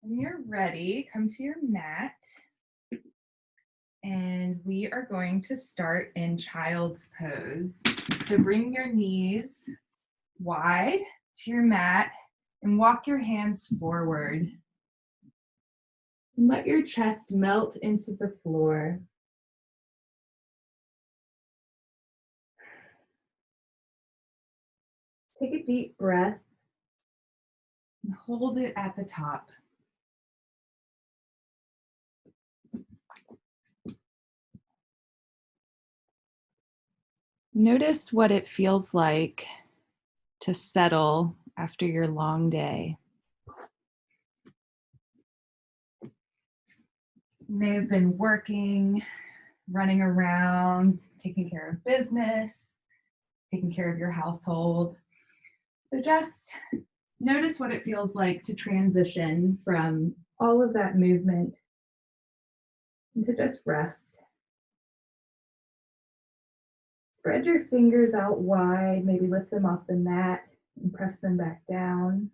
When you're ready, come to your mat. And we are going to start in child's pose. So bring your knees wide to your mat and walk your hands forward. And let your chest melt into the floor. Take a deep breath and hold it at the top. Notice what it feels like to settle after your long day. You may have been working, running around, taking care of business, taking care of your household. So just notice what it feels like to transition from all of that movement into just rest. Spread your fingers out wide, maybe lift them off the mat and press them back down.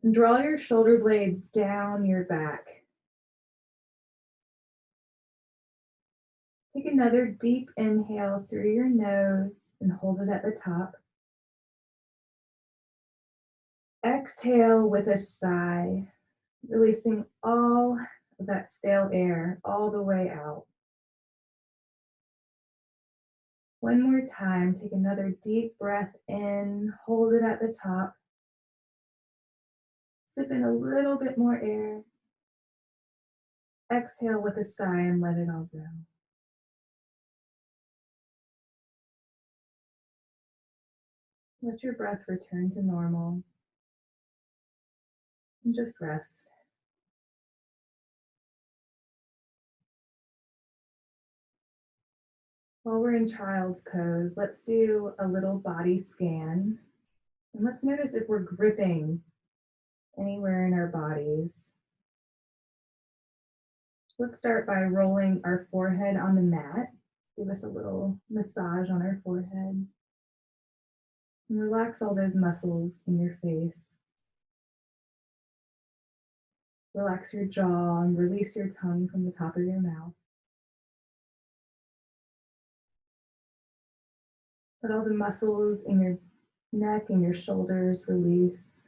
And draw your shoulder blades down your back. Take another deep inhale through your nose and hold it at the top. Exhale with a sigh, releasing all of that stale air all the way out. One more time, take another deep breath in, hold it at the top. Sip in a little bit more air. Exhale with a sigh and let it all go. Let your breath return to normal. And just rest. While we're in child's pose, let's do a little body scan. And let's notice if we're gripping anywhere in our bodies. Let's start by rolling our forehead on the mat. Give us a little massage on our forehead. And relax all those muscles in your face. Relax your jaw and release your tongue from the top of your mouth. Let all the muscles in your neck and your shoulders release.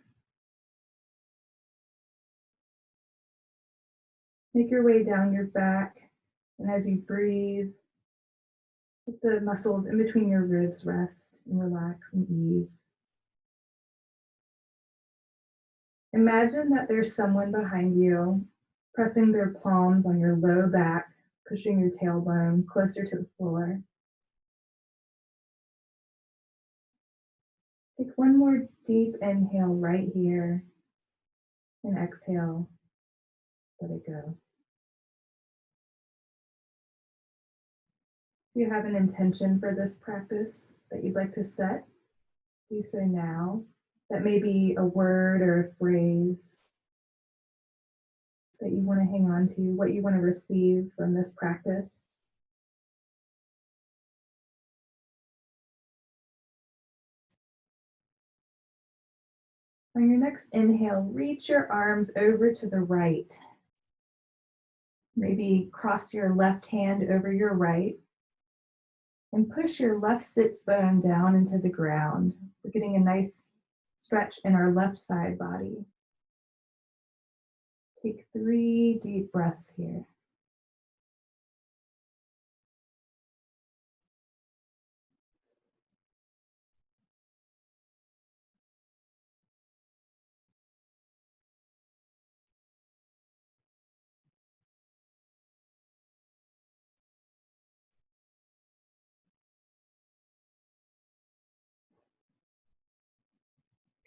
Make your way down your back, and as you breathe, let the muscles in between your ribs rest and relax and ease. Imagine that there's someone behind you pressing their palms on your low back, pushing your tailbone closer to the floor. Take one more deep inhale right here, and exhale, let it go. If you have an intention for this practice that you'd like to set, do so now. That may be a word or a phrase that you want to hang on to, what you want to receive from this practice. On your next inhale, reach your arms over to the right. Maybe cross your left hand over your right and push your left sits bone down into the ground. We're getting a nice stretch in our left side body. Take 3 deep breaths here.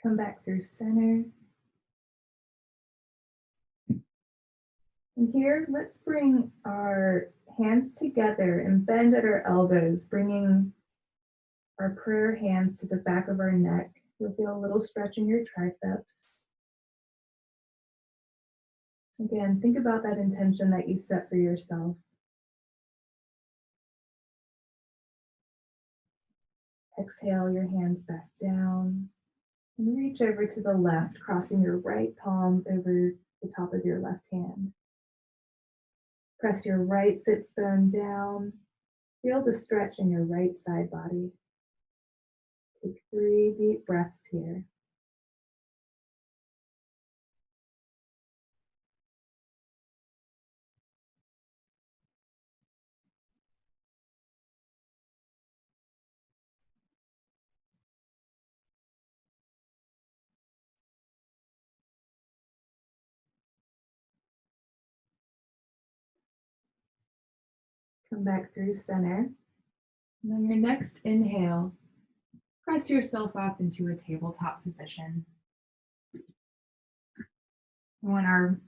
Come back through center. And here, let's bring our hands together and bend at our elbows, bringing our prayer hands to the back of our neck. You'll feel a little stretch in your triceps. Again, think about that intention that you set for yourself. Exhale your hands back down And reach over to the left, crossing your right palm over the top of your left hand. Press your right sits bone down. Feel the stretch in your right side body. Take 3 deep breaths here. Come back through center. And on your next inhale, press yourself up into a tabletop position. We want our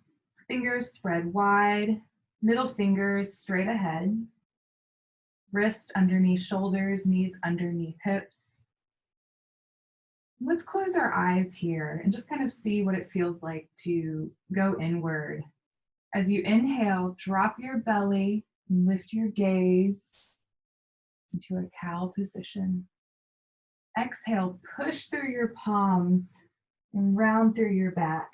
fingers spread wide, middle fingers straight ahead, wrists underneath shoulders, knees underneath hips. Let's close our eyes here and just kind of see what it feels like to go inward. As you inhale, drop your belly and lift your gaze into a cow position. Exhale, push through your palms and round through your back.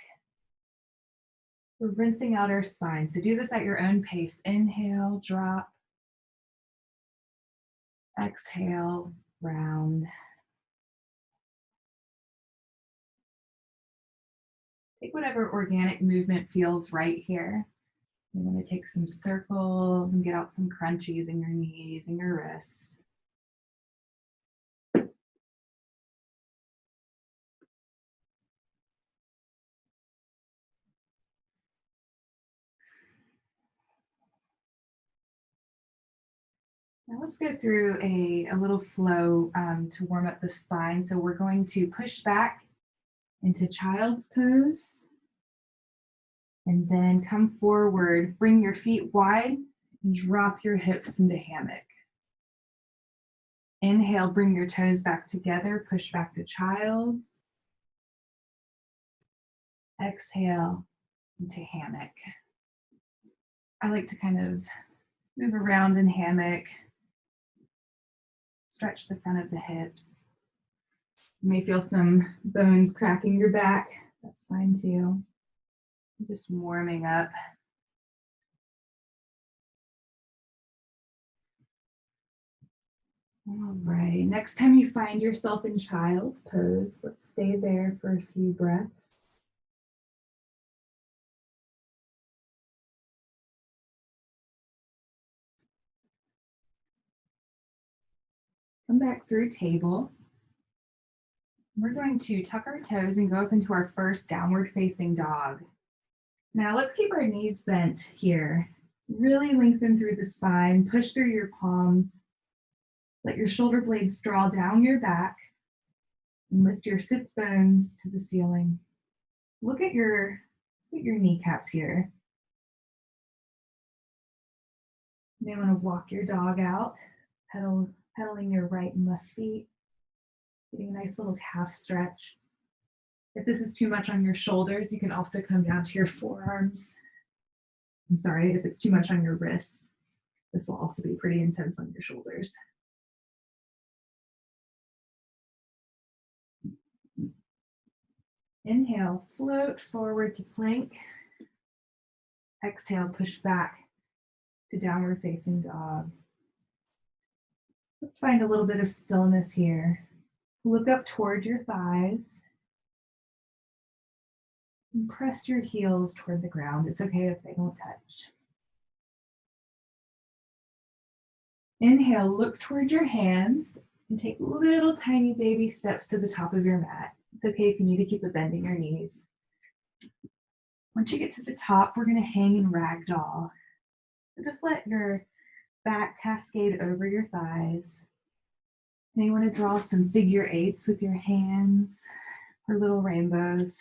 We're rinsing out our spine, so do this at your own pace. Inhale, drop. Exhale, round. Take whatever organic movement feels right here. You want to take some circles and get out some crunchies in your knees and your wrists. Now let's go through a little flow to warm up the spine. So we're going to push back into child's pose. And then come forward, bring your feet wide, and drop your hips into hammock. Inhale, bring your toes back together, push back to child's. Exhale into hammock. I like to kind of move around in hammock, stretch the front of the hips. You may feel some bones cracking your back. That's fine too. Just warming up. All right, next time you find yourself in child's pose, let's stay there for a few breaths. Come back through table. We're going to tuck our toes and go up into our first downward facing dog. Now let's keep our knees bent here. Really lengthen through the spine, push through your palms. Let your shoulder blades draw down your back and lift your sits bones to the ceiling. Look at your kneecaps here. You may want to walk your dog out, pedaling your right and left feet, getting a nice little calf stretch. If this is too much on your shoulders, you can also come down to your forearms. I'm sorry, if it's too much on your wrists, this will also be pretty intense on your shoulders. Inhale, float forward to plank. Exhale, push back to downward facing dog. Let's find a little bit of stillness here. Look up toward your thighs. And press your heels toward the ground. It's okay if they don't touch. Inhale, look toward your hands and take little tiny baby steps to the top of your mat. It's okay if you need to keep bending your knees. Once you get to the top, we're going to hang in ragdoll. So just let your back cascade over your thighs. And you want to draw some figure eights with your hands or little rainbows.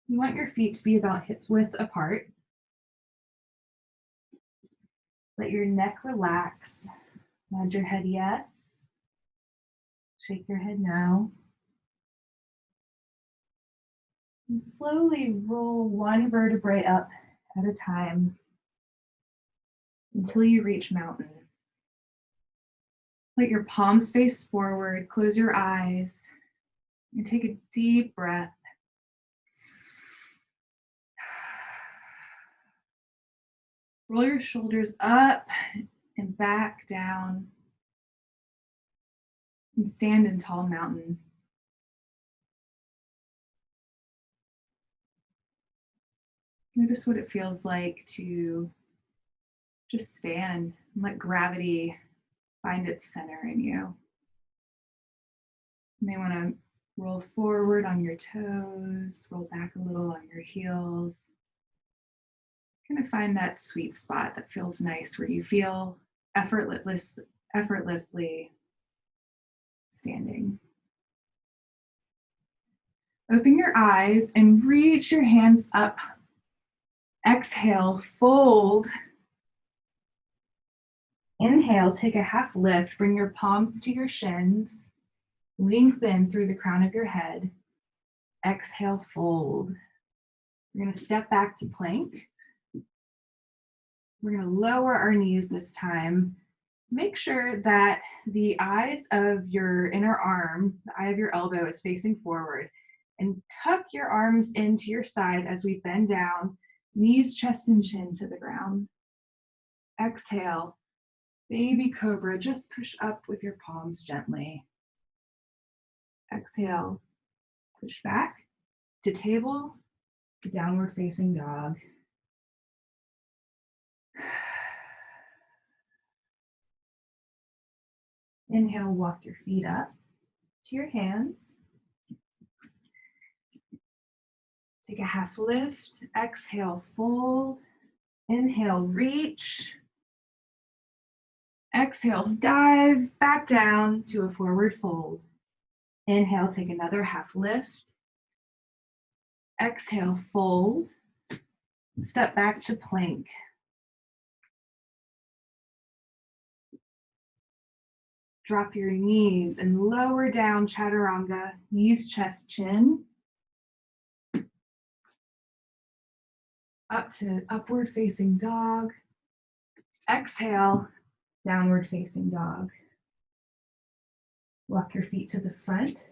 You want your feet to be about hip width apart. Let your neck relax. Nod your head yes. Shake your head no. And slowly roll one vertebrae up at a time until you reach mountain. Let your palms face forward, close your eyes, And take a deep breath. Roll your shoulders up and back down. And stand in tall mountain. Notice what it feels like to just stand and let gravity find its center in you. You may want to roll forward on your toes, roll back a little on your heels. Kind of find that sweet spot that feels nice where you feel effortlessly standing. Open your eyes and reach your hands up. Exhale, fold. Inhale, take a half lift. Bring your palms to your shins. Lengthen through the crown of your head. Exhale, fold. We're going to step back to plank. We're going to lower our knees this time. Make sure that the eyes of your inner arm, the eye of your elbow, is facing forward. And tuck your arms into your side as we bend down, knees, chest, and chin to the ground. Exhale, baby cobra. Just push up with your palms gently. Exhale, push back to table, to downward facing dog. Inhale, walk your feet up to your hands. Take a half lift. Exhale, fold. Inhale, reach. Exhale, dive back down to a forward fold. Inhale, take another half lift. Exhale, fold. Step back to plank. Drop your knees and lower down chaturanga, knees, chest, chin. Up to upward facing dog. Exhale, downward facing dog. Walk your feet to the front.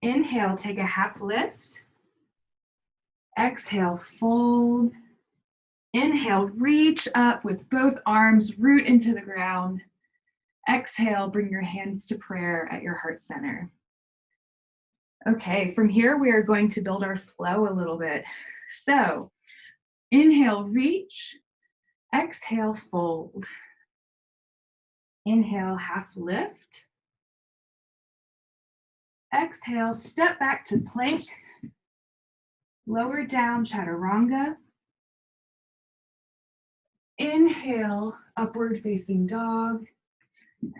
Inhale, take a half lift. Exhale, fold. Inhale, reach up with both arms, root into the ground. Exhale, bring your hands to prayer at your heart center. Okay, from here we are going to build our flow a little bit. So, inhale, reach. Exhale, fold. Inhale, half lift. Exhale, step back to plank. Lower down, chaturanga. Inhale, upward facing dog.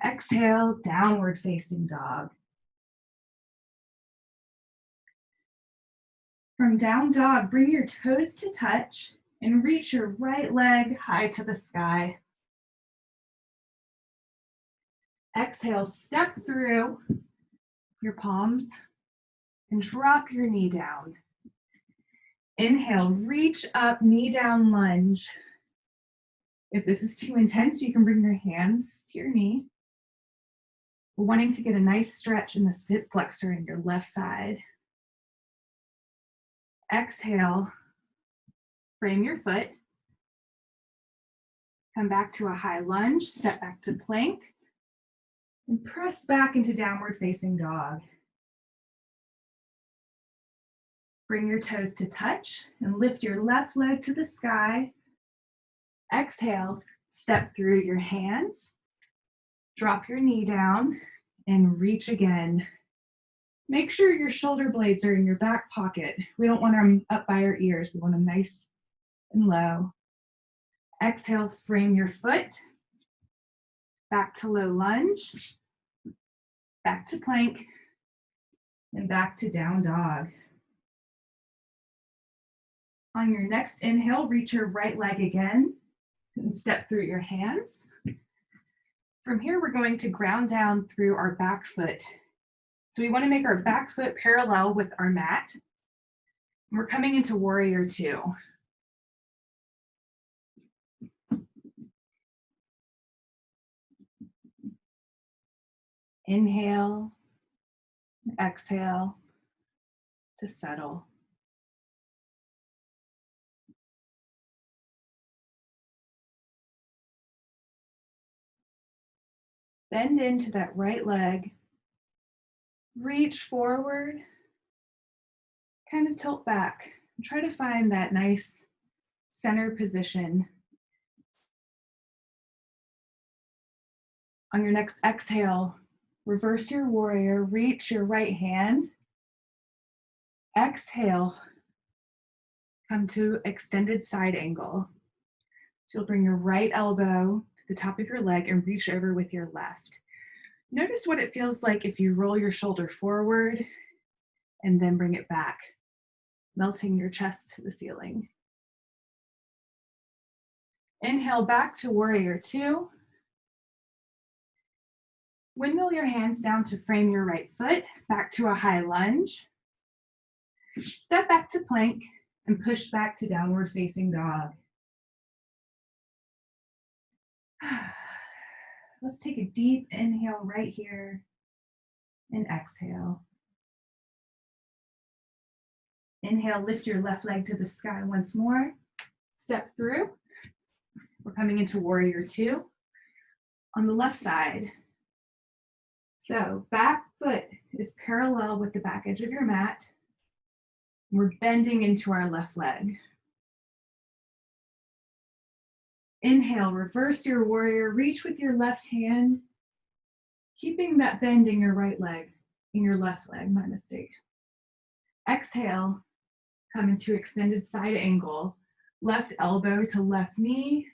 Exhale, downward facing dog. From down dog, bring your toes to touch and reach your right leg high to the sky. Exhale, step through your palms and drop your knee down. Inhale, reach up, knee down, lunge. If this is too intense, you can bring your hands to your knee. We're wanting to get a nice stretch in the hip flexor in your left side. Exhale, frame your foot. Come back to a high lunge, step back to plank, and press back into downward facing dog. Bring your toes to touch and lift your left leg to the sky. Exhale, step through your hands, drop your knee down, and reach again. Make sure your shoulder blades are in your back pocket. We don't want them up by our ears. We want them nice and low. Exhale, frame your foot. Back to low lunge. Back to plank. And back to down dog. On your next inhale, reach your right leg again and step through your hands. From here, we're going to ground down through our back foot. So we want to make our back foot parallel with our mat. We're coming into warrior two. Inhale, exhale to settle. Bend into that right leg. Reach forward, kind of tilt back. And try to find that nice center position. On your next exhale, reverse your warrior, reach your right hand. Exhale, come to extended side angle. So you'll bring your right elbow to the top of your leg and reach over with your left. Notice what it feels like if you roll your shoulder forward and then bring it back, melting your chest to the ceiling. Inhale back to warrior two. Windmill your hands down to frame your right foot, back to a high lunge. Step back to plank and push back to downward facing dog. Let's take a deep inhale right here and exhale. Inhale, lift your left leg to the sky once more. Step through. We're coming into warrior two on the left side. So back foot is parallel with the back edge of your mat. We're bending into our left leg. Inhale, reverse your warrior, reach with your left hand, keeping that bend in your right leg, in your left leg, my mistake. Exhale, come into extended side angle, left elbow to left knee,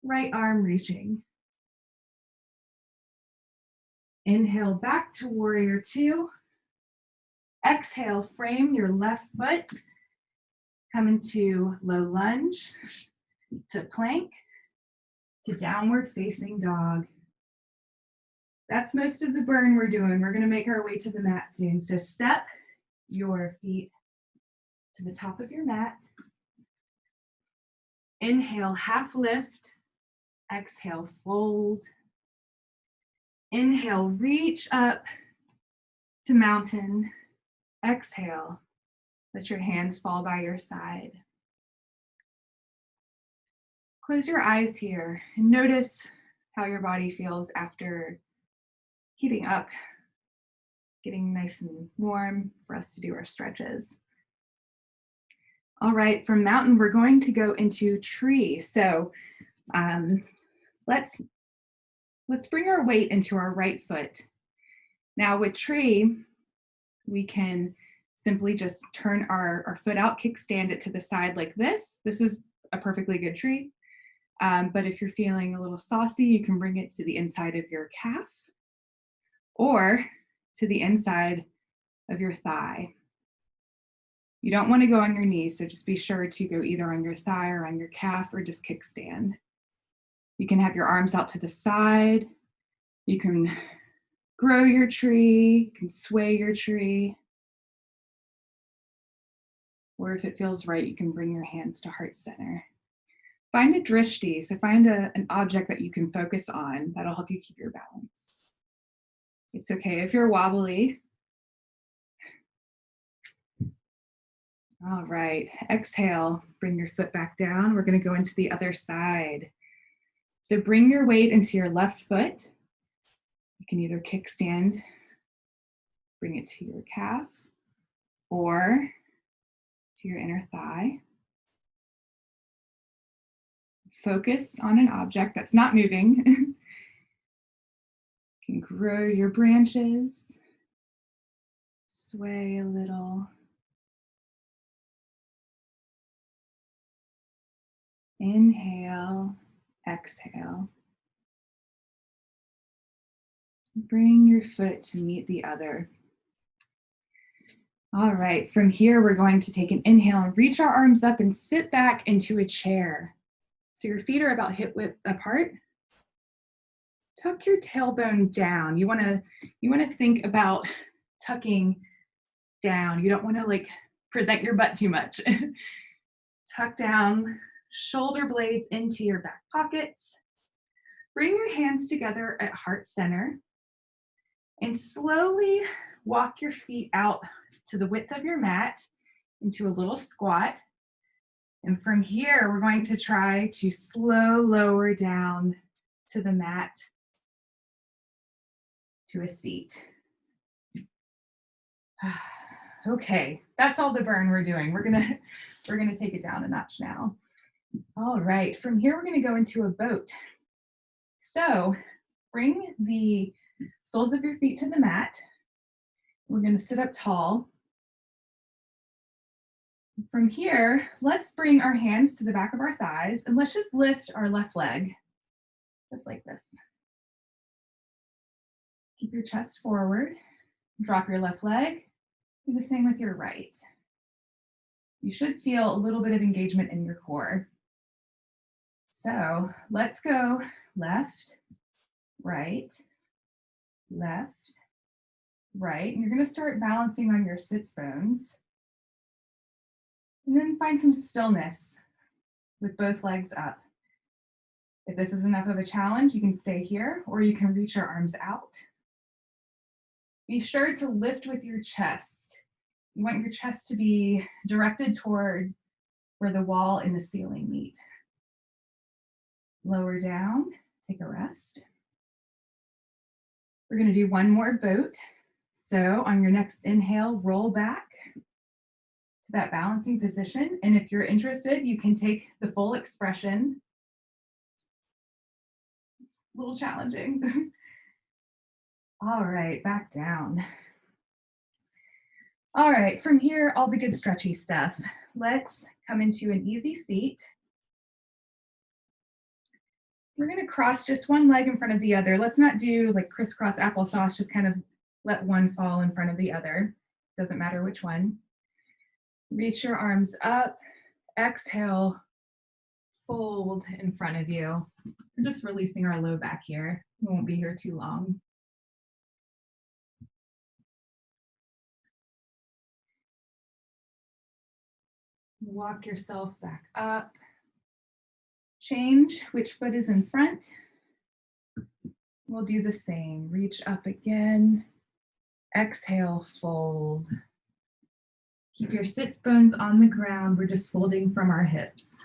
right arm reaching. Inhale back to warrior two. Exhale, frame your left foot, come into low lunge, to plank, to downward facing dog. That's most of the burn we're doing. We're gonna make our way to the mat soon. So step your feet to the top of your mat. Inhale, half lift. Exhale, fold. Inhale, reach up to mountain. Exhale, let your hands fall by your side. Close your eyes here and notice how your body feels after heating up, getting nice and warm for us to do our stretches. All right, from mountain, we're going to go into tree. So let's bring our weight into our right foot. Now with tree, we can simply just turn our foot out, kickstand it to the side like this. This is a perfectly good tree. But if you're feeling a little saucy, you can bring it to the inside of your calf or to the inside of your thigh. You don't want to go on your knees, so just be sure to go either on your thigh or on your calf or just kickstand. You can have your arms out to the side. You can grow your tree, you can sway your tree. Or if it feels right, you can bring your hands to heart center. Find a drishti, so find an object that you can focus on. That'll help you keep your balance. It's okay if you're wobbly. All right, exhale, bring your foot back down. We're gonna go into the other side. So bring your weight into your left foot. You can either kickstand, bring it to your calf, or to your inner thigh. Focus on an object that's not moving. You can grow your branches, sway a little. Inhale, exhale. Bring your foot to meet the other. All right, from here, we're going to take an inhale and reach our arms up and sit back into a chair. So your feet are about hip width apart. Tuck your tailbone down. You wanna think about tucking down. You don't wanna like present your butt too much. Tuck down, shoulder blades into your back pockets. Bring your hands together at heart center. And slowly walk your feet out to the width of your mat into a little squat. And from here, we're going to try to lower down to the mat to a seat. Okay, that's all the burn we're doing. We're gonna take it down a notch now. All right, from here we're gonna go into a boat. So bring the soles of your feet to the mat. We're gonna sit up tall. From here, let's bring our hands to the back of our thighs and let's just lift our left leg, just like this. Keep your chest forward, drop your left leg, do the same with your right. You should feel a little bit of engagement in your core. So let's go left, right, left, right. And you're gonna start balancing on your sits bones. And then find some stillness with both legs up. If this is enough of a challenge, you can stay here or you can reach your arms out. Be sure to lift with your chest. You want your chest to be directed toward where the wall and the ceiling meet. Lower down, take a rest. We're gonna do one more boat. So on your next inhale, roll back to that balancing position. And if you're interested, you can take the full expression. It's a little challenging. All right, back down. All right, from here, all the good stretchy stuff. Let's come into an easy seat. We're gonna cross just one leg in front of the other. Let's not do like crisscross applesauce, just kind of let one fall in front of the other. Doesn't matter which one. Reach your arms up, exhale, fold in front of you. We're just releasing our low back here. We won't be here too long. Walk yourself back up. Change which foot is in front. We'll do the same. Reach up again. Exhale, fold. Keep your sits bones on the ground. We're just folding from our hips.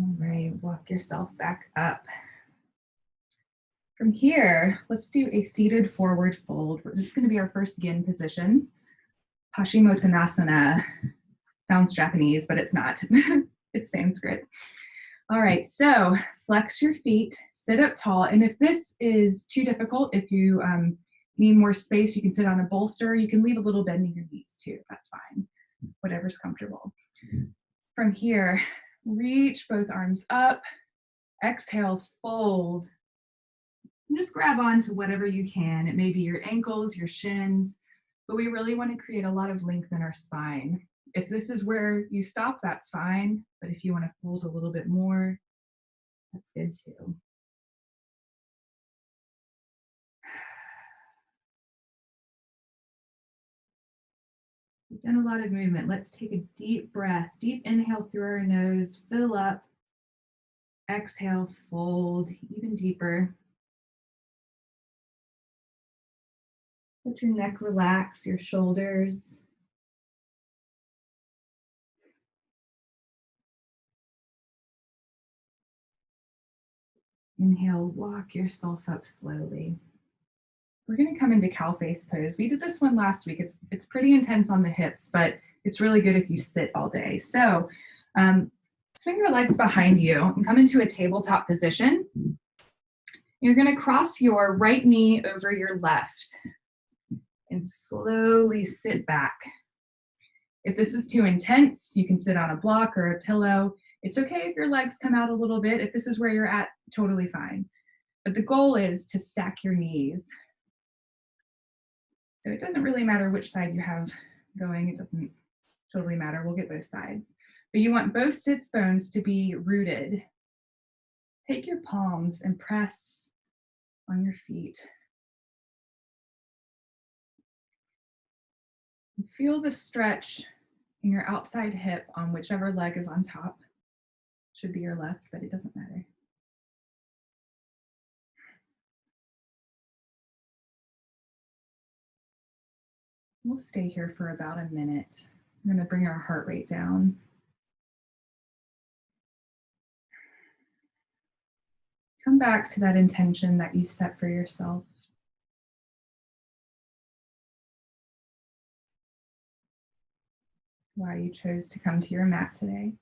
All right, walk yourself back up. From here, let's do a seated forward fold. We're just going to be our first yin position. Paschimottanasana. Sounds Japanese, but it's not. It's Sanskrit. All right, so flex your feet, sit up tall. And if this is too difficult, if you need more space, you can sit on a bolster. You can leave a little bend in your knees too. That's fine. Whatever's comfortable. From here, reach both arms up. Exhale, fold. And just grab on to whatever you can. It may be your ankles, your shins, but we really want to create a lot of length in our spine. If this is where you stop, that's fine. But if you want to fold a little bit more, that's good too. We've done a lot of movement. Let's take a deep breath. Deep inhale through our nose, fill up. Exhale, fold even deeper. Let your neck relax, your shoulders. Inhale, walk yourself up slowly. We're going to come into cow face pose. We did this one last week. It's pretty intense on the hips, but it's really good if you sit all day. So swing your legs behind you and come into a tabletop position. You're going to cross your right knee over your left and slowly sit back. If this is too intense, you can sit on a block or a pillow. It's okay if your legs come out a little bit. If this is where you're at, totally fine. But the goal is to stack your knees. So it doesn't really matter which side you have going. It doesn't totally matter. We'll get both sides. But you want both sits bones to be rooted. Take your palms and press on your feet. Feel the stretch in your outside hip on whichever leg is on top. Should be your left, but it doesn't matter. We'll stay here for about a minute. We're going to bring our heart rate down. Come back to that intention that you set for yourself. Why you chose to come to your mat today.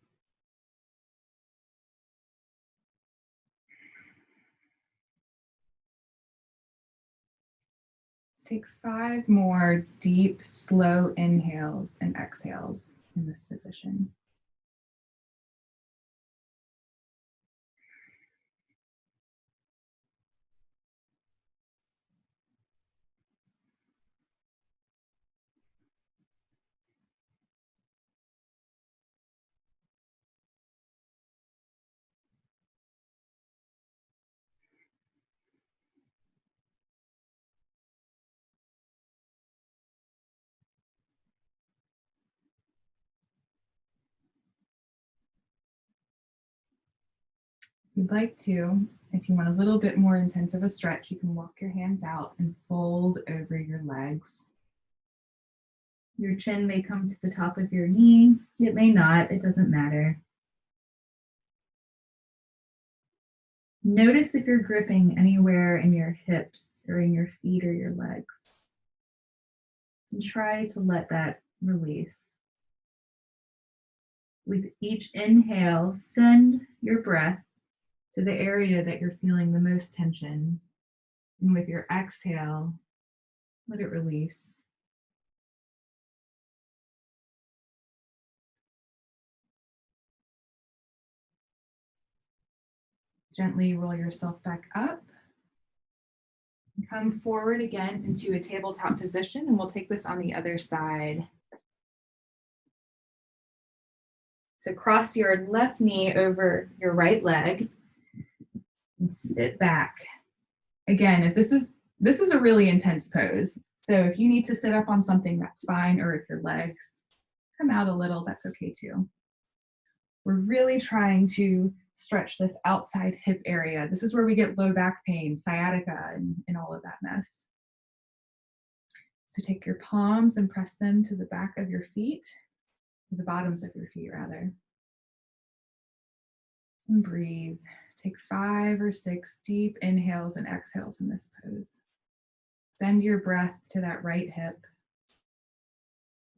Let's take 5 more deep, slow inhales and exhales in this position. If you'd like to, if you want a little bit more intense of a stretch, you can walk your hands out and fold over your legs. Your chin may come to the top of your knee. It may not, it doesn't matter. Notice if you're gripping anywhere in your hips or in your feet or your legs. And try to let that release. With each inhale, send your breath to the area that you're feeling the most tension. And with your exhale, let it release. Gently roll yourself back up. Come forward again into a tabletop position, and we'll take this on the other side. So cross your left knee over your right leg and sit back. Again, if this is a really intense pose. So if you need to sit up on something, that's fine, or if your legs come out a little, that's okay too. We're really trying to stretch this outside hip area. This is where we get low back pain, sciatica, and all of that mess. So take your palms and press them to the back of your feet, the bottoms of your feet rather. And breathe. Take 5 or 6 deep inhales and exhales in this pose. Send your breath to that right hip.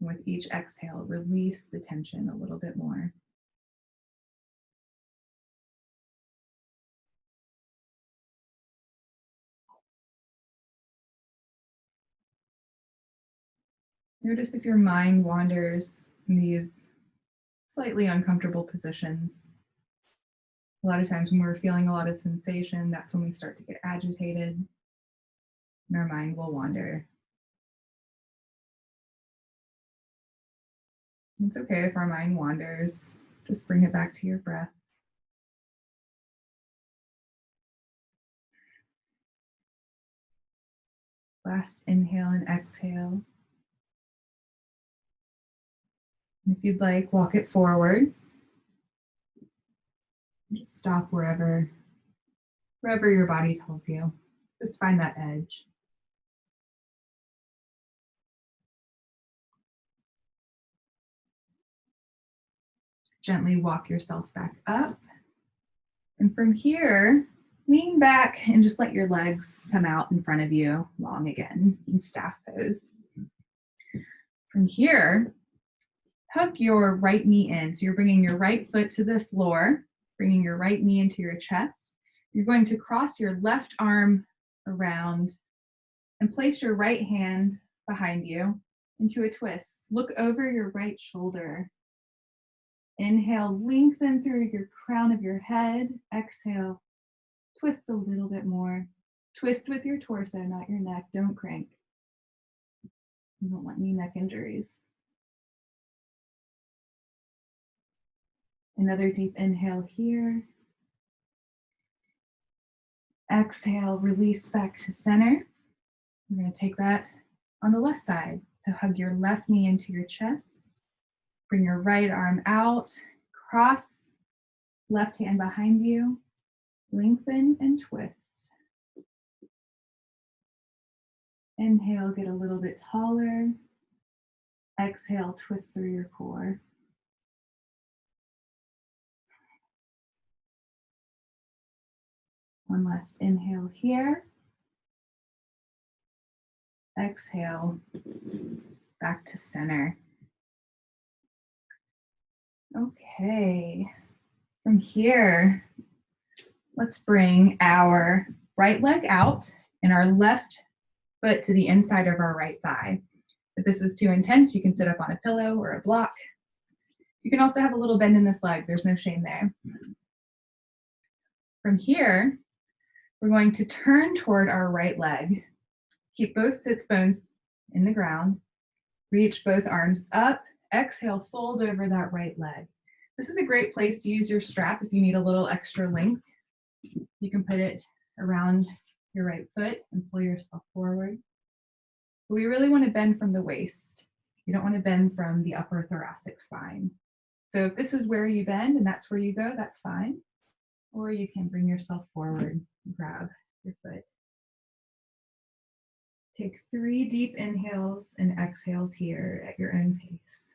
And with each exhale, release the tension a little bit more. Notice if your mind wanders in these slightly uncomfortable positions. A lot of times when we're feeling a lot of sensation, that's when we start to get agitated and our mind will wander. It's okay if our mind wanders. Just bring it back to your breath. Last inhale and exhale. And if you'd like, walk it forward. Just stop wherever your body tells you. Just find that edge. Gently walk yourself back up. And from here, lean back and just let your legs come out in front of you long again in staff pose. From here, hug your right knee in. So you're bringing your right foot to the floor, bringing your right knee into your chest. You're going to cross your left arm around and place your right hand behind you into a twist. Look over your right shoulder. Inhale, lengthen through your crown of your head. Exhale, twist a little bit more. Twist with your torso, not your neck. Don't crank. You don't want any neck injuries. Another deep inhale here. Exhale, release back to center. We're going to take that on the left side. So hug your left knee into your chest. Bring your right arm out. Cross Left hand behind you, lengthen and twist. Inhale, get a little bit taller. Exhale, twist through your core. One last inhale here. Exhale, back to center. Okay, from here, let's bring our right leg out and our left foot to the inside of our right thigh. If this is too intense, you can sit up on a pillow or a block. You can also have a little bend in this leg. There's no shame there. From here, we're going to turn toward our right leg. Keep both sits bones in the ground. Reach both arms up. Exhale, fold over that right leg. This is a great place to use your strap if you need a little extra length. You can put it around your right foot and pull yourself forward. But we really want to bend from the waist. You don't want to bend from the upper thoracic spine. So if this is where you bend and that's where you go, that's fine. Or you can bring yourself forward and grab your foot. Take 3 deep inhales and exhales here at your own pace.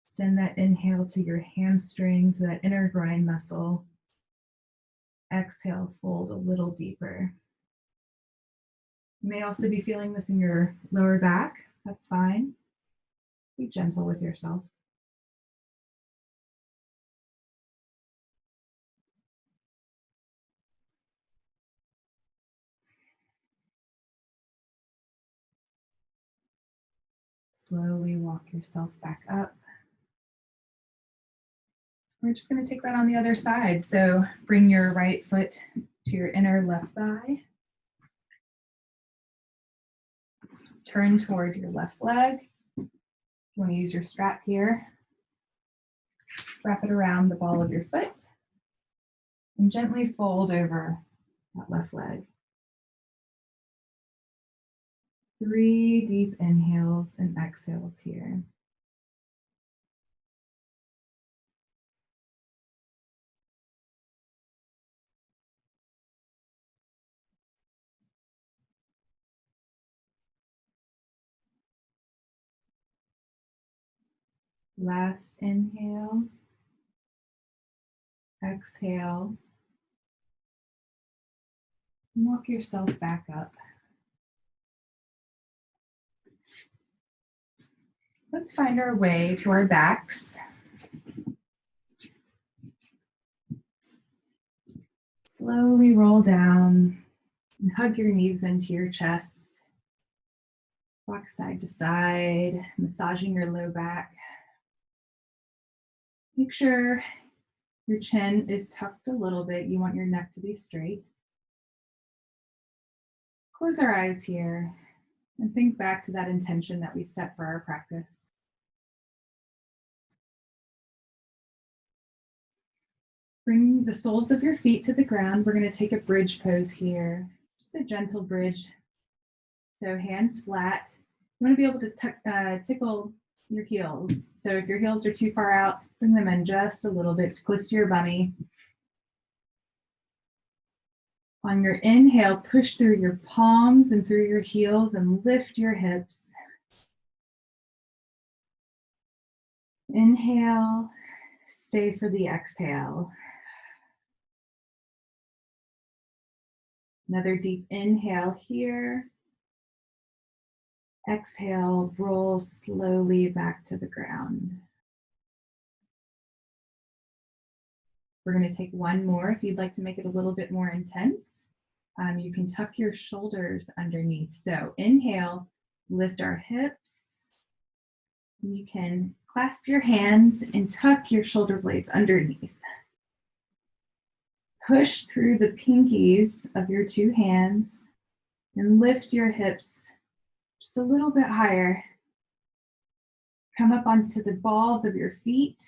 Send that inhale to your hamstrings, that inner groin muscle. Exhale, fold a little deeper. You may also be feeling this in your lower back. That's fine. Be gentle with yourself. Slowly walk yourself back up. We're just going to take that on the other side. So bring your right foot to your inner left thigh. Turn toward your left leg. If you want to use your strap here, wrap it around the ball of your foot and gently fold over that left leg. 3 deep inhales and exhales here. Last inhale. Exhale. And walk yourself back up. Let's find our way to our backs. Slowly roll down and hug your knees into your chest. Walk side to side, massaging your low back. Make sure your chin is tucked a little bit. You want your neck to be straight. Close our eyes here and think back to that intention that we set for our practice. Bring the soles of your feet to the ground. We're going to take a bridge pose here, just a gentle bridge. So hands flat. You want to be able to tickle your heels. So if your heels are too far out, bring them in just a little bit close to your bummy. On your inhale, push through your palms and through your heels and lift your hips. Inhale, stay for the exhale. Another deep inhale here. Exhale, roll slowly back to the ground. We're going to take one more. If you'd like to make it a little bit more intense, you can tuck your shoulders underneath. So inhale, lift our hips. You can clasp your hands and tuck your shoulder blades underneath. Push through the pinkies of your 2 hands and lift your hips just a little bit higher. Come up onto the balls of your feet.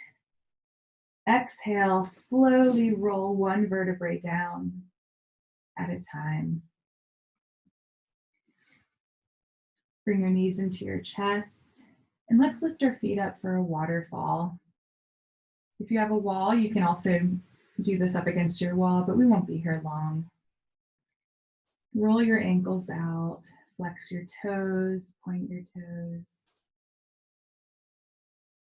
Exhale, slowly roll 1 vertebrae down at a time. Bring your knees into your chest, and let's lift our feet up for a waterfall. If you have a wall, you can also do this up against your wall, but we won't be here long. Roll your ankles out, flex your toes, point your toes.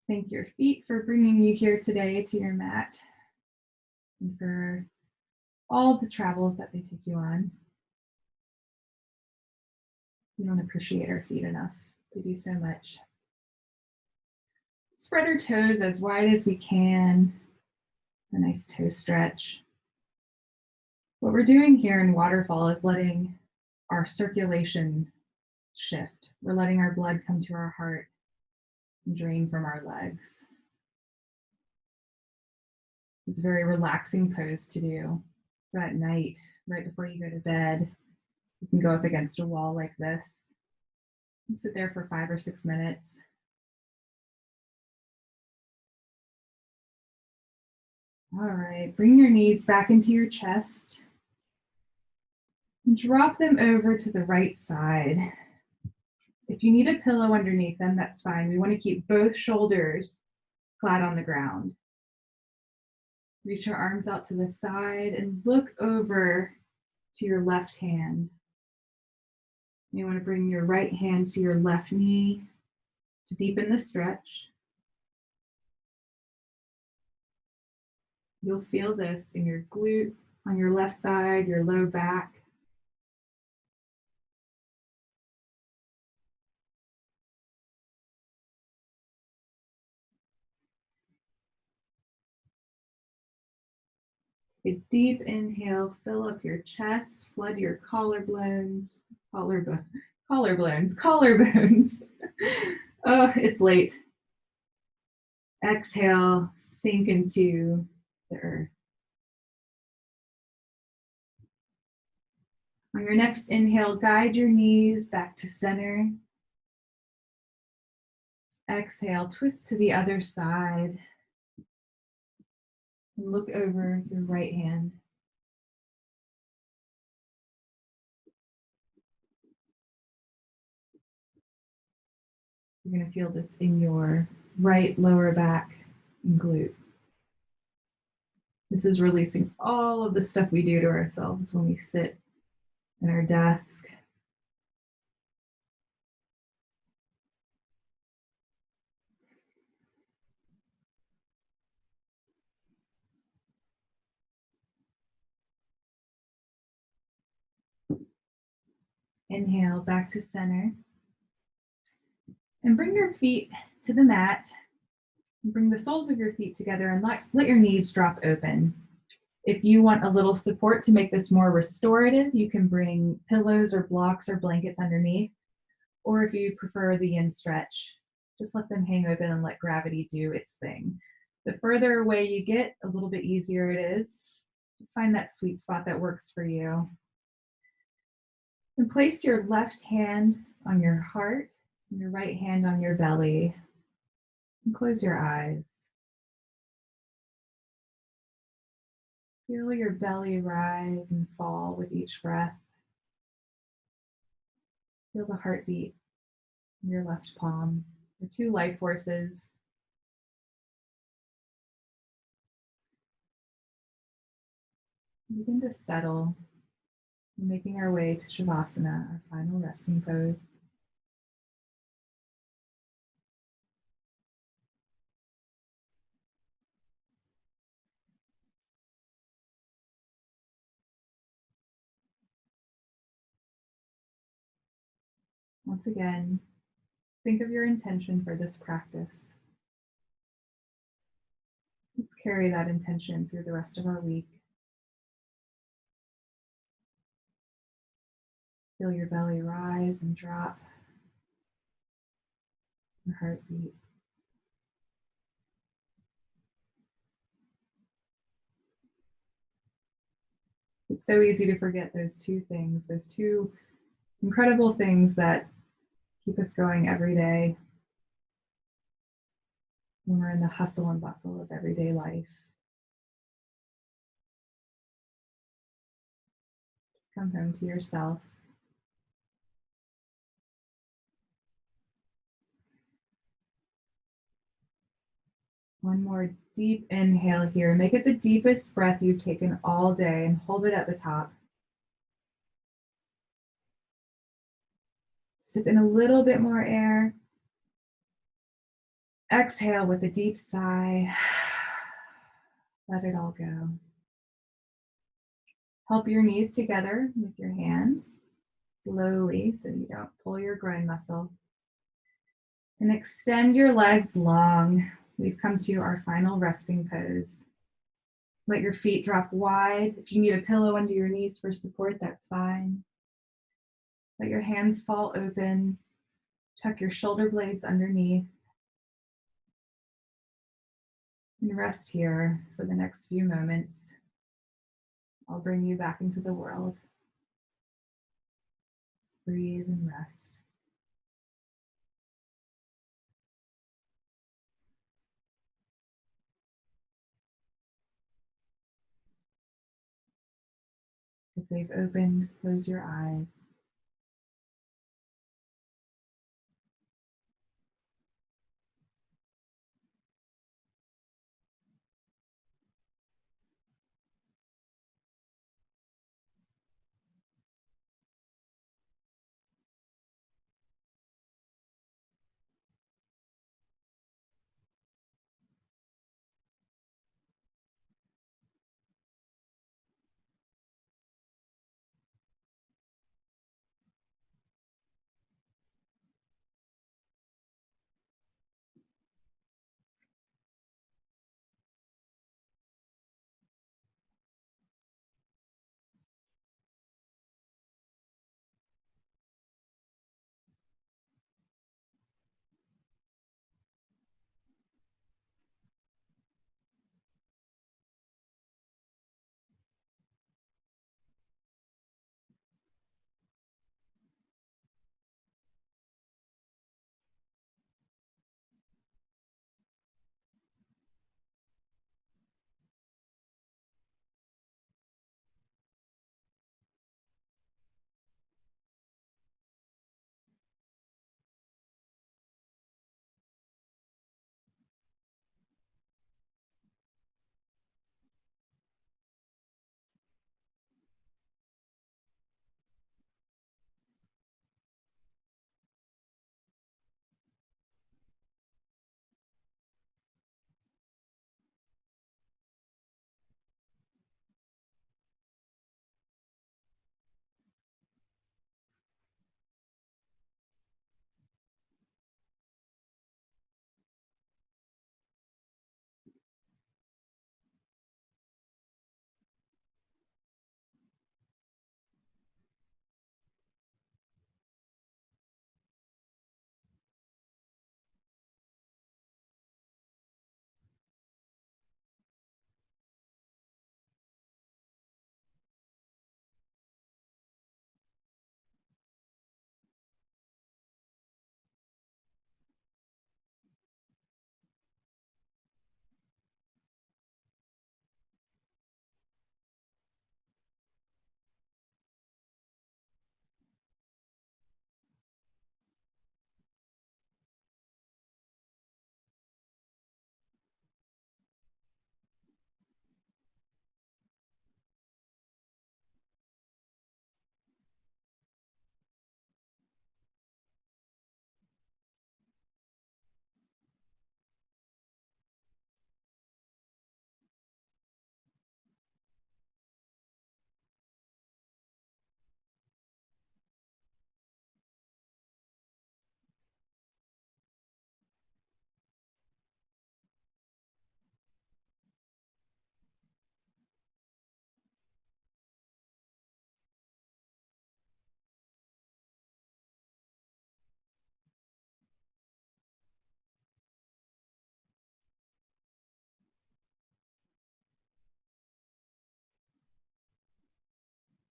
Thank your feet for bringing you here today to your mat and for all the travels that they take you on. We don't appreciate our feet enough. They do so much. Spread our toes as wide as we can. A nice toe stretch. What we're doing here in waterfall is letting our circulation shift. We're letting our blood come to our heart and drain from our legs. It's a very relaxing pose to do. So at night, right before you go to bed, you can go up against a wall like this. You sit there for 5 or 6 minutes. All right, bring your knees back into your chest. And drop them over to the right side. If you need a pillow underneath them, that's fine. We want to keep both shoulders flat on the ground. Reach your arms out to the side and look over to your left hand. You want to bring your right hand to your left knee to deepen the stretch. You'll feel this in your glute, on your left side, your low back. A deep inhale, fill up your chest, flood your collarbones. Oh, it's late. Exhale, sink into the earth. On your next inhale, guide your knees back to center. Exhale, twist to the other side. And look over your right hand. You're going to feel this in your right lower back and glute. This is releasing all of the stuff we do to ourselves when we sit at our desk. Inhale, back to center. And bring your feet to the mat. Bring the soles of your feet together and let your knees drop open. If you want a little support to make this more restorative, you can bring pillows or blocks or blankets underneath. Or if you prefer the yin stretch, just let them hang open and let gravity do its thing. The further away you get, a little bit easier it is. Just find that sweet spot that works for you. And place your left hand on your heart and your right hand on your belly. And close your eyes. Feel your belly rise and fall with each breath. Feel the heartbeat in your left palm, the two life forces. Begin to settle, making our way to Shavasana, our final resting pose. Once again, think of your intention for this practice. Let's carry that intention through the rest of our week. Feel your belly rise and drop, your heartbeat. It's so easy to forget those two things, those two incredible things that keep us going every day when we're in the hustle and bustle of everyday life. Just come home to yourself. One more deep inhale here. Make it the deepest breath you've taken all day and hold it at the top. Sip in a little bit more air. Exhale with a deep sigh. Let it all go. Help your knees together with your hands slowly so you don't pull your groin muscle. And extend your legs long. We've come to our final resting pose. Let your feet drop wide. If you need a pillow under your knees for support, that's fine. Let your hands fall open. Tuck your shoulder blades underneath. And rest here for the next few moments. I'll bring you back into the world. Just breathe and rest. If they've opened, close your eyes.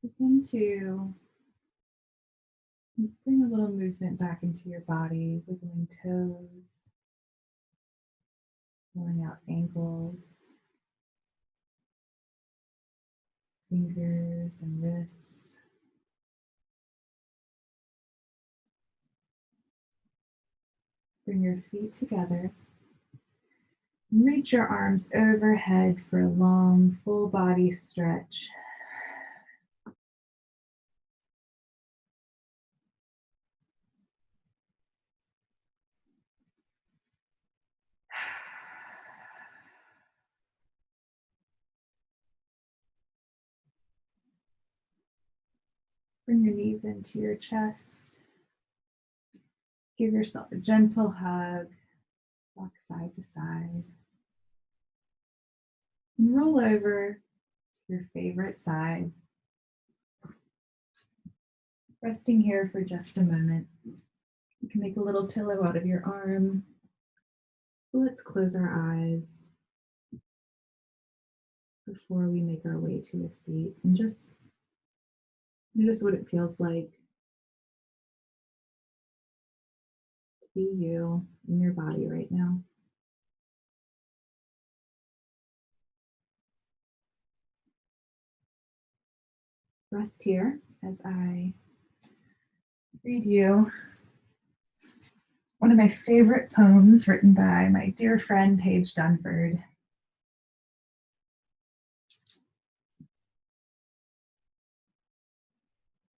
Begin to bring a little movement back into your body, wiggling toes, rolling out ankles, fingers and wrists. Bring your feet together Reach your arms overhead for a long, full body stretch. Bring your knees into your chest. Give yourself a gentle hug. Rock side to side. And roll over to your favorite side. Resting here for just a moment. You can make a little pillow out of your arm. Let's close our eyes before we make our way to a seat and just notice what it feels like to be you in your body right now. Rest here as I read you one of my favorite poems written by my dear friend Paige Dunford.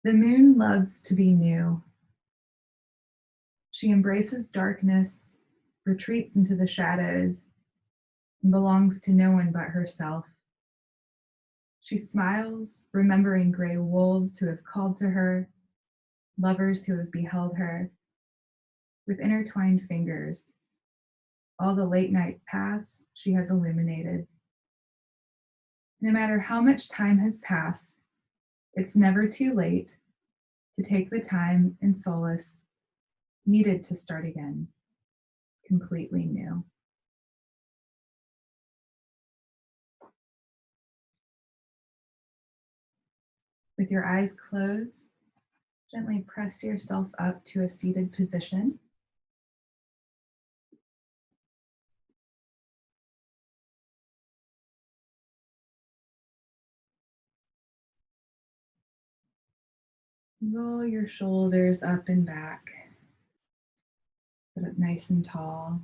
The moon loves to be new. She embraces darkness, retreats into the shadows, and belongs to no one but herself. She smiles, remembering gray wolves who have called to her, lovers who have beheld her. With intertwined fingers, all the late night paths she has illuminated. No matter how much time has passed, it's never too late to take the time and solace needed to start again, completely new. With your eyes closed, gently press yourself up to a seated position. Roll your shoulders up and back. Sit up nice and tall.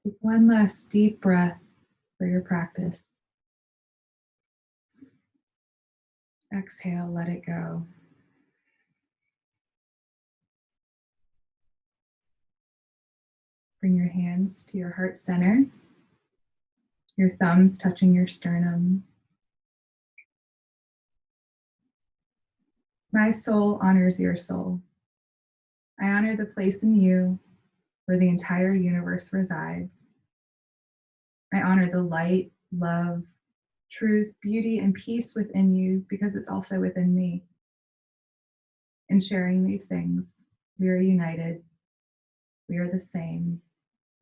Take one last deep breath for your practice. Exhale, let it go. Bring your hands to your heart center, your thumbs touching your sternum. My soul honors your soul. I honor the place in you where the entire universe resides. I honor the light, love, truth, beauty, and peace within you because it's also within me. In sharing these things, we are united, we are the same,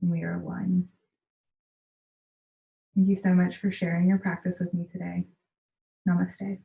and we are one. Thank you so much for sharing your practice with me today. Namaste.